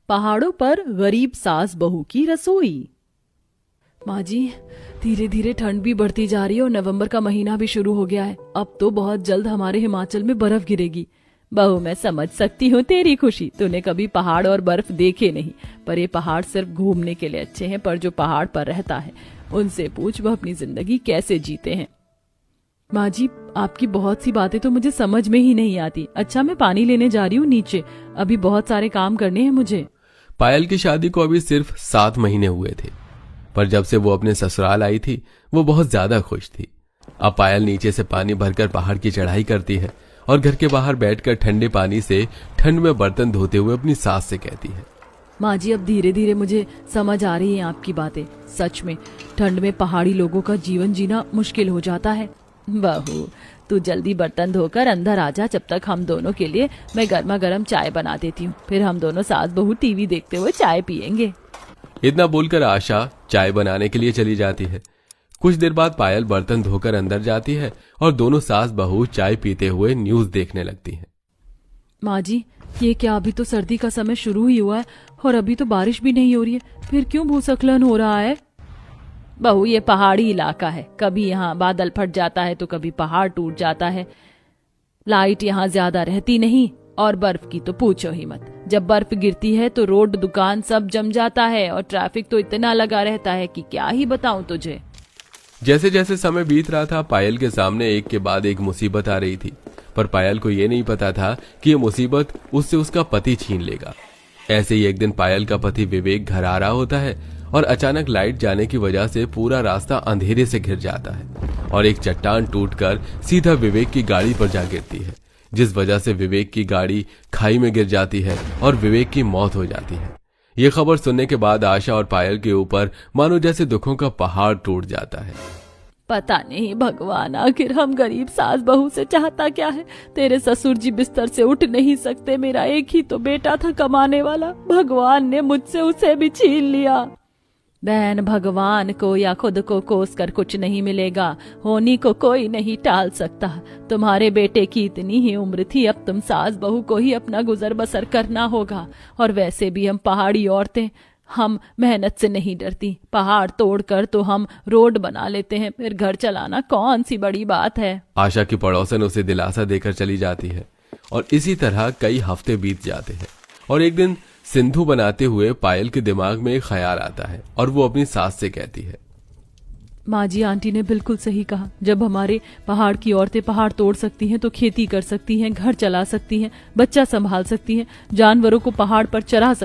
पहाड़ों पर गरीब सास बहू की रसोई। माँ जी, धीरे धीरे ठंड भी बढ़ती जा रही है और नवंबर का महीना भी शुरू हो गया है। अब तो बहुत जल्द हमारे हिमाचल में बर्फ गिरेगी। बहू, मैं समझ सकती हूँ तेरी खुशी। तूने कभी पहाड़ और बर्फ देखे नहीं, पर ये पहाड़ सिर्फ घूमने के लिए अच्छे हैं। पर जो पहाड़ पर रहता है उनसे पूछ वह अपनी जिंदगी कैसे जीते हैं। माँ जी, आपकी बहुत सी बातें तो मुझे समझ में ही नहीं आती। अच्छा, मैं पानी लेने जा रही हूँ नीचे, अभी बहुत सारे काम करने हैं मुझे। पायल की शादी को अभी सिर्फ 7 महीने हुए थे, पर जब से वो अपने ससुराल आई थी वो बहुत ज्यादा खुश थी। अब पायल नीचे से पानी भरकर पहाड़ की चढ़ाई करती है और घर के बाहर बैठकर ठंडे पानी से ठंड में बर्तन धोते हुए अपनी सास से कहती है, माँ जी, अब धीरे धीरे मुझे समझ आ रही है आपकी बातें। सच में ठंड में पहाड़ी लोगों का जीवन जीना मुश्किल हो जाता है। बहू, तू जल्दी बर्तन धोकर अंदर आ जा। जब तक हम दोनों के लिए मैं गर्मा गर्म चाय बना देती हूँ, फिर हम दोनों सास बहू टीवी देखते हुए चाय पियेंगे। इतना बोलकर आशा चाय बनाने के लिए चली जाती है। कुछ देर बाद पायल बर्तन धोकर अंदर जाती है और दोनों सास बहू चाय पीते हुए न्यूज देखने लगती हैं। माँ जी, ये क्या, अभी तो सर्दी का समय शुरू ही हुआ है और अभी तो बारिश भी नहीं हो रही है, फिर क्यों भूस्खलन हो रहा है? बहू, ये पहाड़ी इलाका है, कभी यहाँ बादल फट जाता है तो कभी पहाड़ टूट जाता है। लाइट यहाँ ज्यादा रहती नहीं और बर्फ की तो पूछो ही मत। जब बर्फ गिरती है तो रोड दुकान सब जम जाता है और ट्रैफिक तो इतना लगा रहता है कि क्या ही बताऊं तुझे। जैसे जैसे समय बीत रहा था, पायल के सामने एक के बाद एक मुसीबत आ रही थी, पर पायल को ये नहीं पता था कि ये मुसीबत उससे उसका पति छीन लेगा। ऐसे ही एक दिन पायल का पति विवेक घर आ रहा होता है और अचानक लाइट जाने की वजह से पूरा रास्ता अंधेरे से घिर जाता है और एक चट्टान टूटकर सीधा विवेक की गाड़ी पर जा गिरती है, जिस वजह से विवेक की गाड़ी खाई में गिर जाती है और विवेक की मौत हो जाती है। ये खबर सुनने के बाद आशा और पायल के ऊपर मानो जैसे दुखों का पहाड़ टूट जाता है। पता नहीं भगवान, आखिर हम गरीब सास बहू से चाहता क्या है। तेरे ससुर जी बिस्तर से उठ नहीं सकते, मेरा एक ही तो बेटा था कमाने वाला, भगवान ने मुझसे उसे भी छीन लिया। बहन, भगवान को या खुद को कोस कर कुछ नहीं मिलेगा, होनी को कोई नहीं टाल सकता। तुम्हारे बेटे की इतनी ही उम्र थी, अब तुम सास बहू को ही अपना गुजर बसर करना होगा। और वैसे भी हम पहाड़ी औरतें, हम मेहनत से नहीं डरती। पहाड़ तोड़कर तो हम रोड बना लेते हैं, फिर घर चलाना कौन सी बड़ी बात है। आशा की पड़ोसन उसे दिलासा देकर चली जाती है और इसी तरह कई हफ्ते बीत जाते हैं और एक दिन सिंधु बनाते हुए पायल के दिमाग में एक ख्याल आता है और वो अपनी सास से कहती है, माँ जी, आंटी ने बिल्कुल सही कहा। जब हमारे पहाड़ की औरतें पहाड़ तोड़ सकती हैं तो खेती कर सकती हैं, घर चला सकती हैं, बच्चा संभाल सकती हैं, जानवरों को पहाड़ पर चरा सकती हैं।